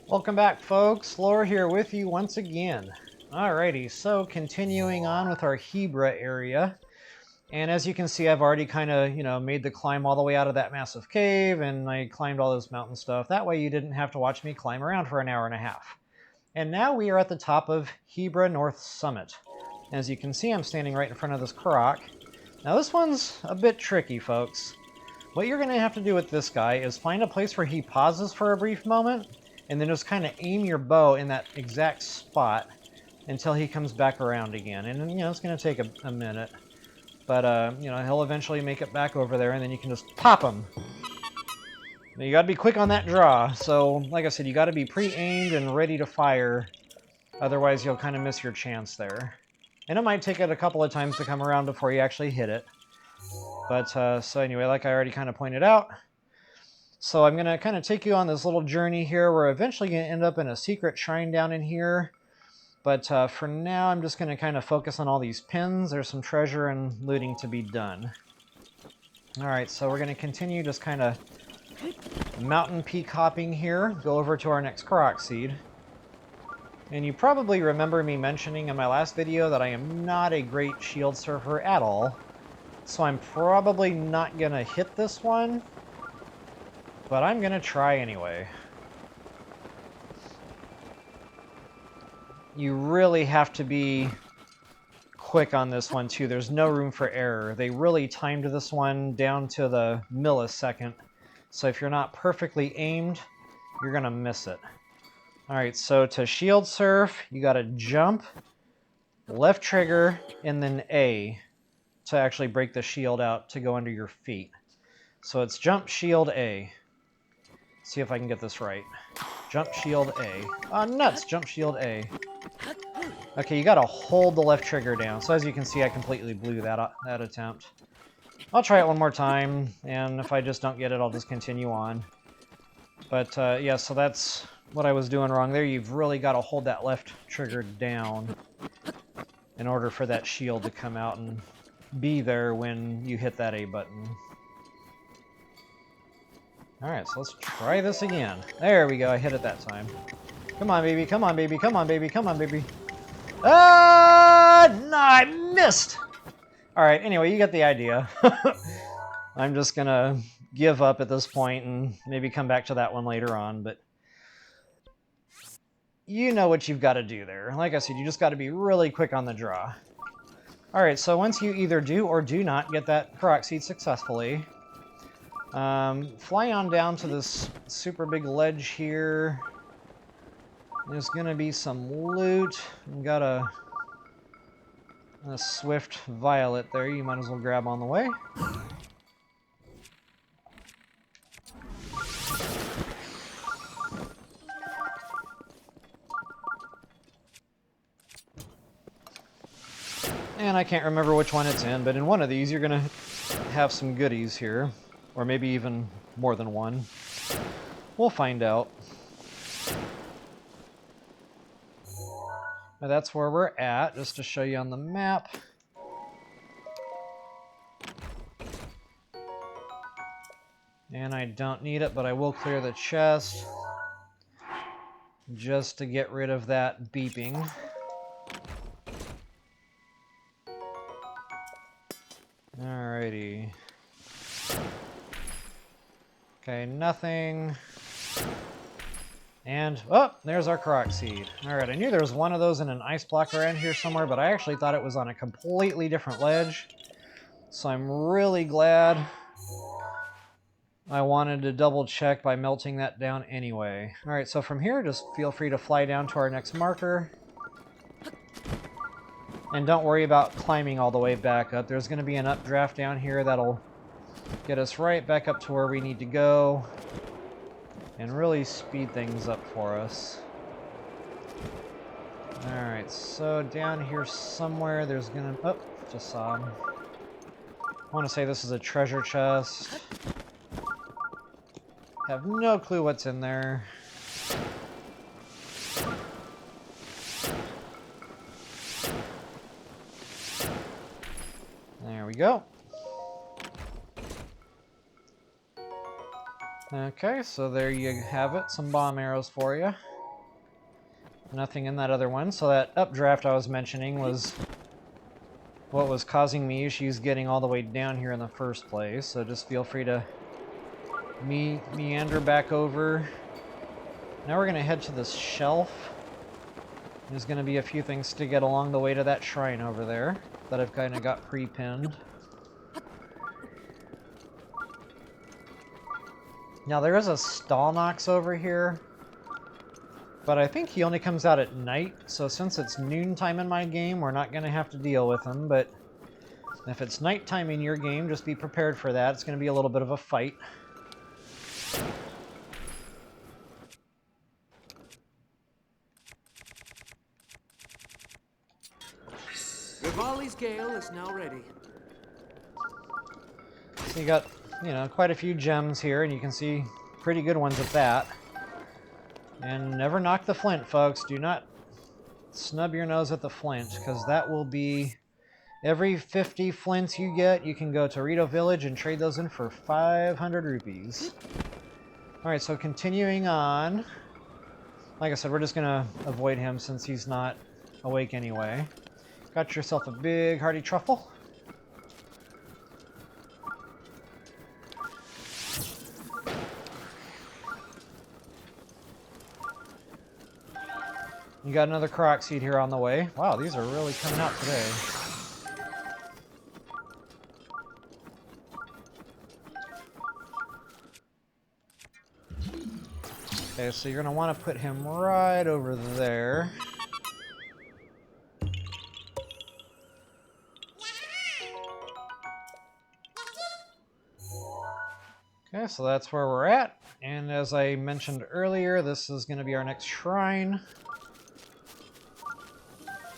Welcome back, folks. Lore here with you once again. Alrighty, so continuing on with our Hebra area. And as you can see, I've already kind of, made the climb all the way out of that massive cave, and I climbed all this mountain stuff. That way you didn't have to watch me climb around for an hour and a half. And now we are at the top of Hebra North Summit. As you can see, I'm standing right in front of this Korok. Now this one's a bit tricky, folks. What you're going to have to do with this guy is find a place where he pauses for a brief moment, and then just kind of aim your bow in that exact spot until he comes back around again. And, it's going to take a minute. But, he'll eventually make it back over there, and then you can just pop him. Now, you got to be quick on that draw. So, like I said, you got to be pre-aimed and ready to fire. Otherwise, you'll kind of miss your chance there. And it might take it a couple of times to come around before you actually hit it. But, so anyway, like I already kind of pointed out, so I'm going to kind of take you on this little journey here. We're eventually going to end up in a secret shrine down in here. But for now, I'm just going to kind of focus on all these pins. There's some treasure and looting to be done. Alright, so we're going to continue just kind of mountain peak hopping here. Go over to our next Korok seed. And you probably remember me mentioning in my last video that I am not a great shield surfer at all. So I'm probably not going to hit this one. But I'm going to try anyway. You really have to be quick on this one too. There's no room for error. They really timed this one down to the millisecond. So if you're not perfectly aimed, you're going to miss it. Alright, so to shield surf, you got to jump, left trigger, and then A to actually break the shield out to go under your feet. So it's jump, shield, A. See if I can get this right. Jump, shield, A. Oh, nuts! Jump, shield, A. Okay, you gotta hold the left trigger down. So as you can see, I completely blew that attempt. I'll try it one more time, and if I just don't get it, I'll just continue on. But, yeah, so that's what I was doing wrong there. You've really got to hold that left trigger down in order for that shield to come out and be there when you hit that A button. Alright, so let's try this again. There we go, I hit it that time. Come on, baby, come on, baby, come on, baby, come on, baby. Ah, no, I missed! Alright, anyway, you get the idea. I'm just gonna give up at this point and maybe come back to that one later on, but you know what you've got to do there. Like I said, you just got to be really quick on the draw. Alright, so once you either do or do not get that Korok seed successfully, fly on down to this super big ledge here. There's going to be some loot. We've got a swift violet there. You might as well grab on the way. And I can't remember which one it's in, but in one of these you're going to have some goodies here. Or maybe even more than one. We'll find out. Now that's where we're at, just to show you on the map. And I don't need it, but I will clear the chest. Just to get rid of that beeping. Alrighty. Okay, nothing. And, oh, there's our Korok seed. Alright, I knew there was one of those in an ice block around here somewhere, but I actually thought it was on a completely different ledge. So I'm really glad I wanted to double check by melting that down anyway. Alright, so from here, just feel free to fly down to our next marker. And don't worry about climbing all the way back up. There's going to be an updraft down here that'll get us right back up to where we need to go. And really speed things up for us. Alright, so down here somewhere there's gonna... Oh, just saw him. I want to say this is a treasure chest. Have no clue what's in there. There we go. Okay, so there you have it. Some bomb arrows for you. Nothing in that other one. So that updraft I was mentioning was what was causing me issues getting all the way down here in the first place. So just feel free to meander back over. Now we're going to head to this shelf. There's going to be a few things to get along the way to that shrine over there that I've kind of got pre-pinned. Now there is a Stalnox over here, but I think he only comes out at night, so since it's noontime in my game, we're not going to have to deal with him, but if it's nighttime in your game, just be prepared for that. It's going to be a little bit of a fight. Rivali's Gale is now ready. So you got, you know, quite a few gems here, and you can see pretty good ones at that. And never knock the flint, folks. Do not snub your nose at the flint, because that will be every 50 flints you get, you can go to Rito Village and trade those in for 500 rupees. Alright, so continuing on. Like I said, we're just going to avoid him since he's not awake anyway. Got yourself a big hearty truffle. You got another Korok seed here on the way. Wow, these are really coming out today. Okay, so you're going to want to put him right over there. Okay, so that's where we're at. And as I mentioned earlier, this is going to be our next shrine.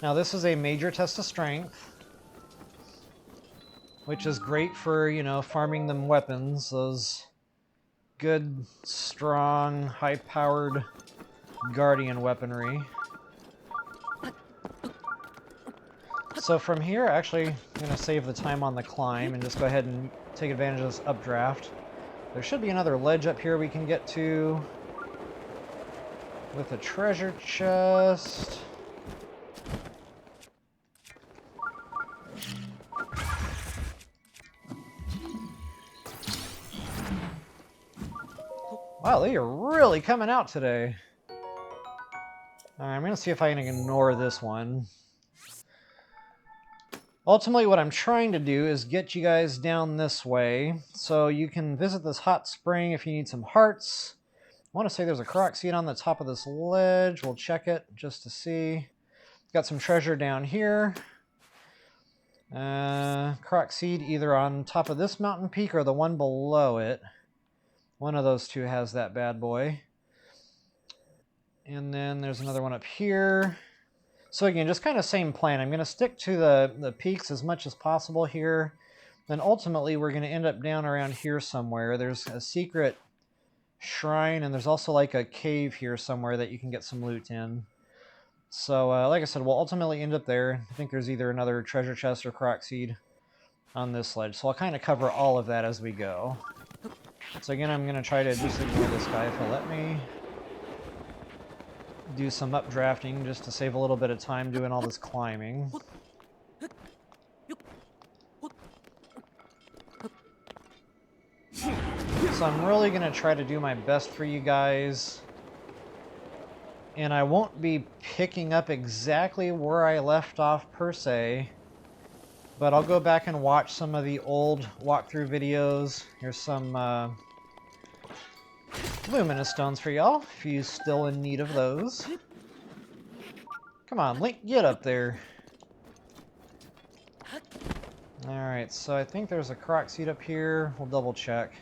Now this is a major test of strength, which is great for, you know, farming them weapons, those good, strong, high-powered guardian weaponry. So from here, actually, I'm going to save the time on the climb and just go ahead and take advantage of this updraft. There should be another ledge up here we can get to with a treasure chest. Wow, they are really coming out today. Alright, I'm going to see if I can ignore this one. Ultimately, what I'm trying to do is get you guys down this way, so you can visit this hot spring if you need some hearts. I want to say there's a Korok seed on the top of this ledge. We'll check it just to see. Got some treasure down here. Korok seed either on top of this mountain peak or the one below it. One of those two has that bad boy. And then there's another one up here. So again, just kind of same plan. I'm going to stick to the peaks as much as possible here. Then ultimately, we're going to end up down around here somewhere. There's a secret shrine, and there's also like a cave here somewhere that you can get some loot in. So, like I said, we'll ultimately end up there. I think there's either another treasure chest or Korok seed on this ledge. So I'll kind of cover all of that as we go. So again, I'm going to try to just ignore this guy if he'll let me. Do some updrafting just to save a little bit of time doing all this climbing. So I'm really going to try to do my best for you guys. And I won't be picking up exactly where I left off per se. But I'll go back and watch some of the old walkthrough videos. Here's some luminous stones for y'all, if you're still in need of those. Come on, Link, get up there. Alright, so I think there's a Korok seed up here. We'll double check.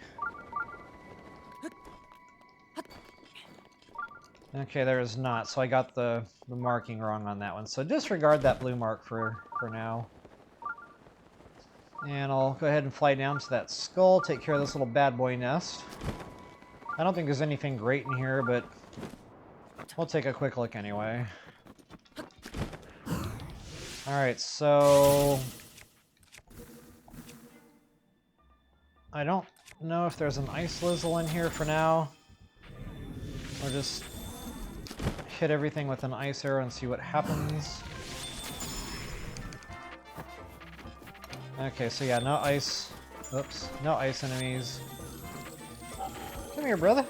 Okay, there is not, so I got the marking wrong on that one. So disregard that blue mark for now. And I'll go ahead and fly down to that skull, take care of this little bad boy nest. I don't think there's anything great in here, but we'll take a quick look anyway. Alright, so I don't know if there's an ice lizzle in here for now. We're just hit everything with an ice arrow and see what happens. Okay, so yeah, no ice. Oops, no ice enemies. Come here, brother.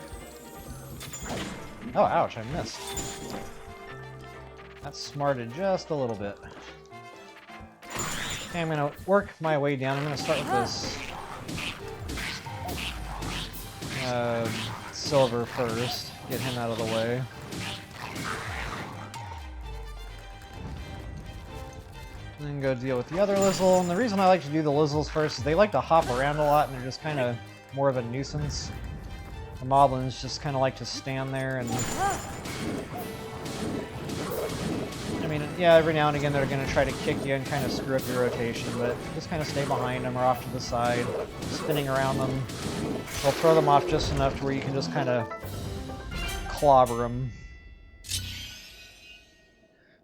Oh, ouch, I missed. That smarted just a little bit. Okay, I'm gonna work my way down. I'm gonna start with this silver first. Get him out of the way. And then go deal with the other Lizzle. And the reason I like to do the Lizzles first is they like to hop around a lot and they're just kind of more of a nuisance. The Moblins just kind of like to stand there and... I mean, yeah, every now and again they're going to try to kick you and kind of screw up your rotation, but just kind of stay behind them or off to the side, spinning around them. They'll throw them off just enough to where you can just kind of clobber them.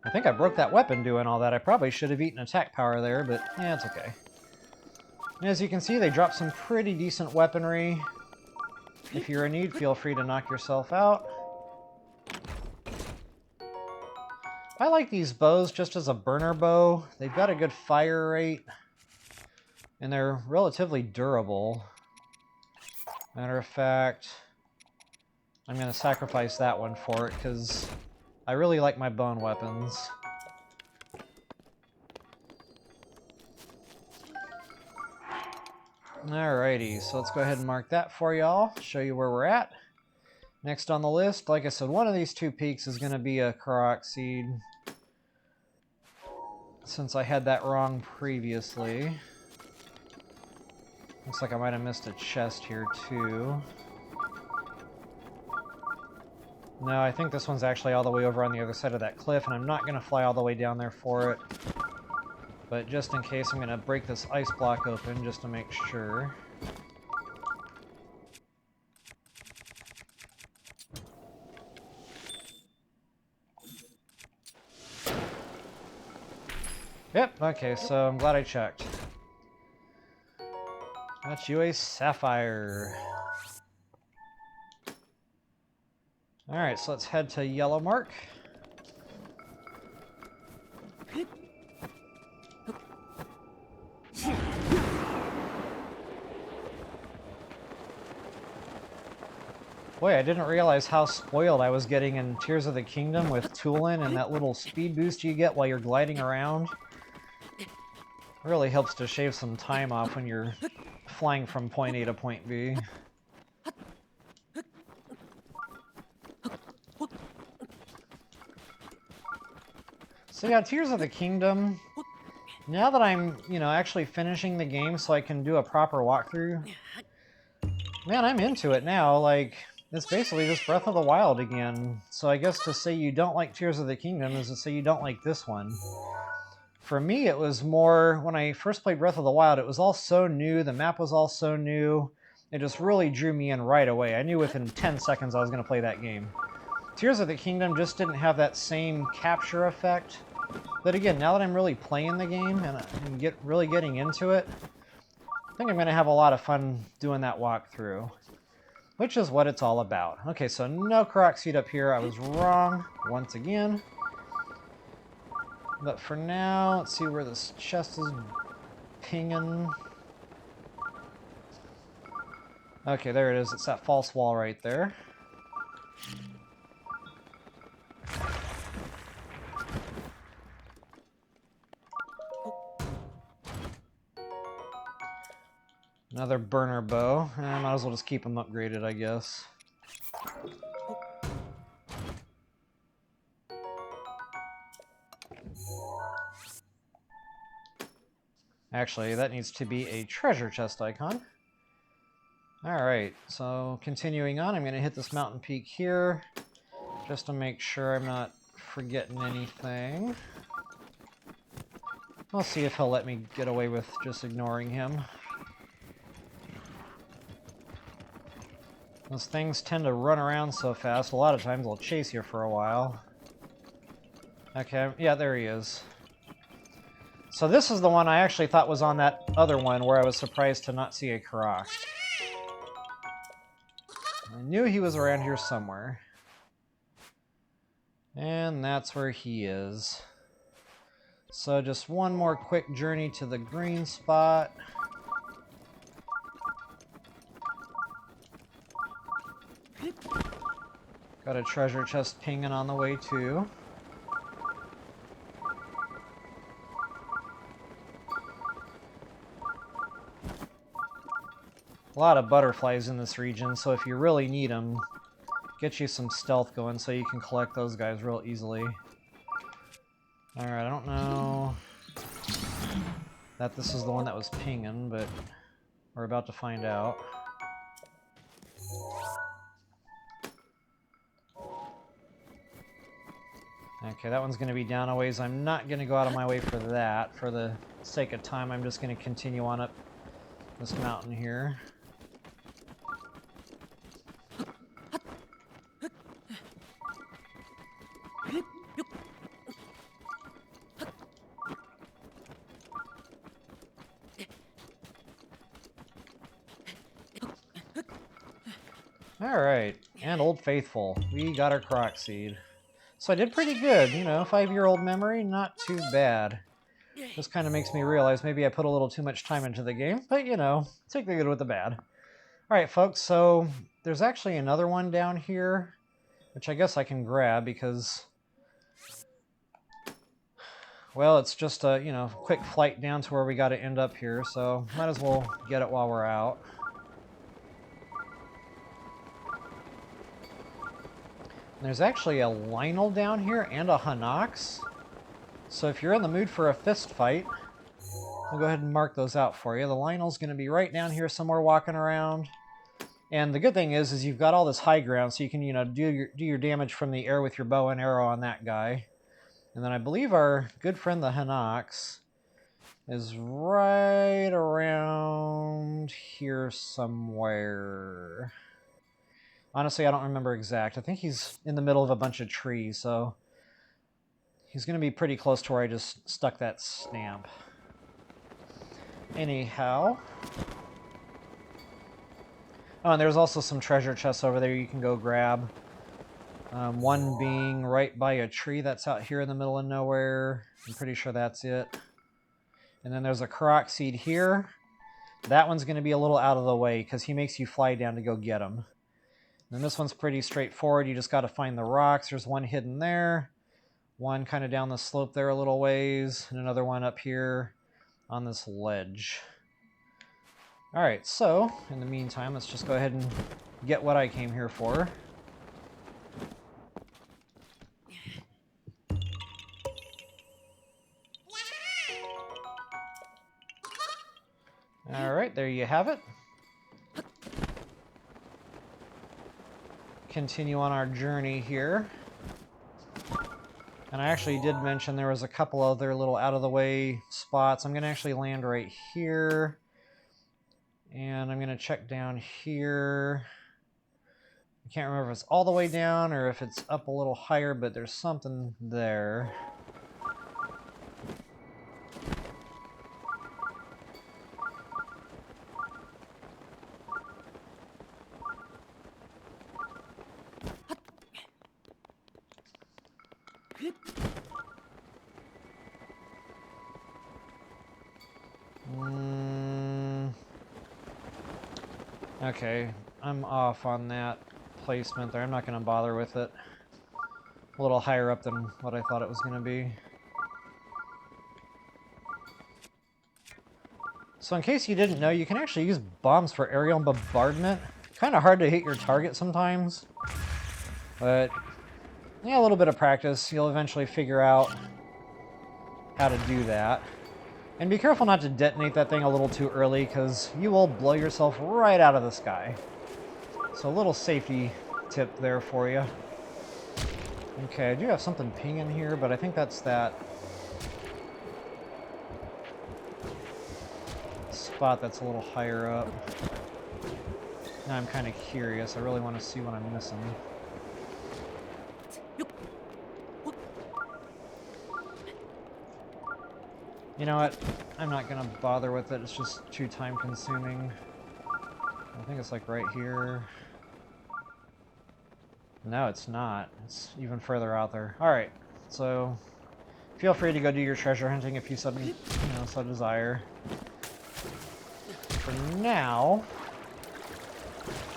I think I broke that weapon doing all that. I probably should have eaten attack power there, but yeah, it's okay. And as you can see, they drop some pretty decent weaponry. If you're in need, feel free to knock yourself out. I like these bows just as a burner bow. They've got a good fire rate, and they're relatively durable. Matter of fact, I'm going to sacrifice that one for it, because I really like my bone weapons. Alrighty, so let's go ahead and mark that for y'all, show you where we're at. Next on the list, like I said, one of these two peaks is going to be a Korok seed, since I had that wrong previously. Looks like I might have missed a chest here too. No, I think this one's actually all the way over on the other side of that cliff, and I'm not going to fly all the way down there for it. But just in case, I'm going to break this ice block open just to make sure. Yep, okay, so I'm glad I checked. Got you a sapphire. Alright, so let's head to Yellow Mark. Boy, I didn't realize how spoiled I was getting in Tears of the Kingdom with Tulin and that little speed boost you get while you're gliding around. It really helps to shave some time off when you're flying from point A to point B. So yeah, Tears of the Kingdom, now that I'm, actually finishing the game so I can do a proper walkthrough, man, I'm into it now. Like, it's basically just Breath of the Wild again. So I guess to say you don't like Tears of the Kingdom is to say you don't like this one. For me, it was more, when I first played Breath of the Wild, it was all so new, the map was all so new, it just really drew me in right away. I knew within 10 seconds I was going to play that game. Tears of the Kingdom just didn't have that same capture effect. But again, now that I'm really playing the game and I'm really getting into it, I think I'm going to have a lot of fun doing that walkthrough, which is what it's all about. Okay, so no Korok seed up here. I was wrong once again. But for now, let's see where this chest is pinging. Okay, there it is. It's that false wall right there. Another burner bow. I might as well just keep them upgraded, I guess. Actually, that needs to be a treasure chest icon. Alright, so continuing on, I'm going to hit this mountain peak here, just to make sure I'm not forgetting anything. I'll see if he'll let me get away with just ignoring him. Those things tend to run around so fast, a lot of times they'll chase you for a while. Okay, yeah, there he is. So this is the one I actually thought was on that other one where I was surprised to not see a Korok. I knew he was around here somewhere. And that's where he is. So just one more quick journey to the green spot. Got a treasure chest pinging on the way too. A lot of butterflies in this region, so if you really need them, get you some stealth going so you can collect those guys real easily. Alright, I don't know that this is the one that was pinging, but we're about to find out. Okay, that one's going to be down a ways. I'm not going to go out of my way for that. For the sake of time, I'm just going to continue on up this mountain here. Alright, and Old Faithful. We got our Korok seed. So I did pretty good, you know, 5-year-old memory, not too bad. This kind of makes me realize maybe I put a little too much time into the game, but you know, take the good with the bad. Alright folks, so there's actually another one down here, which I guess I can grab because, well, it's just a, you know, quick flight down to where we got to end up here, so might as well get it while we're out. There's actually a Lionel down here and a Stalnox. So if you're in the mood for a fist fight, I'll go ahead and mark those out for you. The Lionel's going to be right down here somewhere walking around. And the good thing is you've got all this high ground, so you can, you know, do your damage from the air with your bow and arrow on that guy. And then I believe our good friend the Stalnox is right around here somewhere. Honestly, I don't remember exact. I think he's in the middle of a bunch of trees, so he's going to be pretty close to where I just stuck that stamp. Anyhow. Oh, and there's also some treasure chests over there you can go grab. One being right by a tree that's out here in the middle of nowhere. I'm pretty sure that's it. And then there's a Korok seed here. That one's going to be a little out of the way because he makes you fly down to go get him. And this one's pretty straightforward. You just got to find the rocks. There's one hidden there. One kind of down the slope there a little ways. And another one up here on this ledge. Alright, so in the meantime, let's just go ahead and get what I came here for. Alright, there you have it. Continue on our journey here. And I actually did mention there was a couple other little out-of-the-way spots. I'm going to actually land right here. And I'm going to check down here. I can't remember if it's all the way down or if it's up a little higher, but there's something there. Okay, I'm off on that placement there. I'm not going to bother with it. A little higher up than what I thought it was going to be. So in case you didn't know, you can actually use bombs for aerial bombardment. Kind of hard to hit your target sometimes. But, yeah, a little bit of practice. You'll eventually figure out how to do that. And be careful not to detonate that thing a little too early, because you will blow yourself right out of the sky. So a little safety tip there for you. Okay, I do have something pinging here, but I think that's that spot that's a little higher up. Now I'm kind of curious. I really want to see what I'm missing. You know what? I'm not going to bother with it. It's just too time consuming. I think it's like right here. No, it's not. It's even further out there. Alright, so feel free to go do your treasure hunting if you so desire. For now,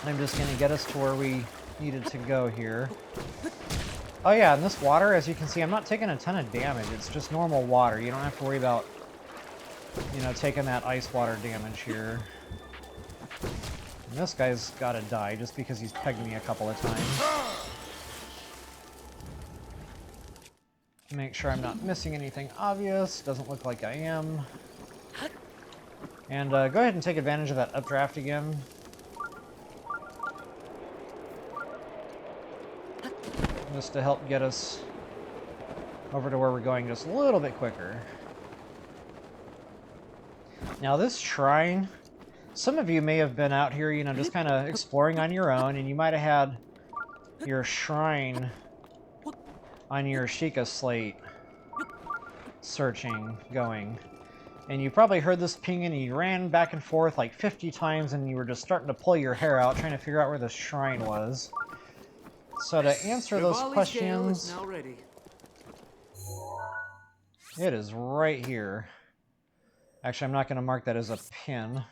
I'm just going to get us to where we needed to go here. Oh yeah, and this water, as you can see, I'm not taking a ton of damage. It's just normal water. You don't have to worry about, taking that ice water damage here. And this guy's gotta die just because he's pegged me a couple of times. Make sure I'm not missing anything obvious. Doesn't look like I am. And go ahead and take advantage of that updraft again. Just to help get us over to where we're going just a little bit quicker. Now this shrine, some of you may have been out here, just kind of exploring on your own, and you might have had your shrine on your Sheikah slate searching going. And you probably heard this ping and you ran back and forth like 50 times and you were just starting to pull your hair out trying to figure out where the shrine was. So to answer those questions, now ready. it is right here. Actually, I'm not going to mark that as a pin.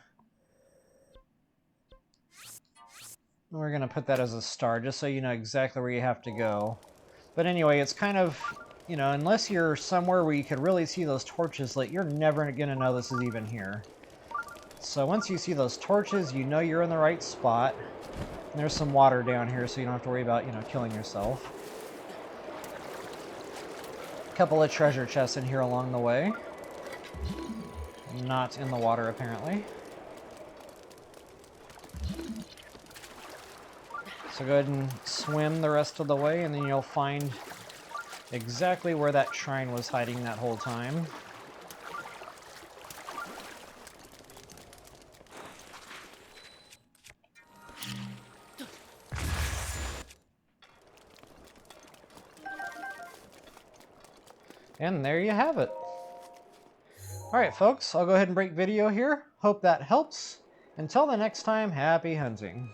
We're going to put that as a star, just so you know exactly where you have to go. But anyway, it's kind of, unless you're somewhere where you could really see those torches lit, you're never going to know this is even here. So once you see those torches, you know you're in the right spot. And there's some water down here, so you don't have to worry about, killing yourself. A couple of treasure chests in here along the way. Not in the water, apparently. So go ahead and swim the rest of the way, and then you'll find exactly where that shrine was hiding that whole time. And there you have it. Alright folks, I'll go ahead and break video here. Hope that helps. Until the next time, happy hunting.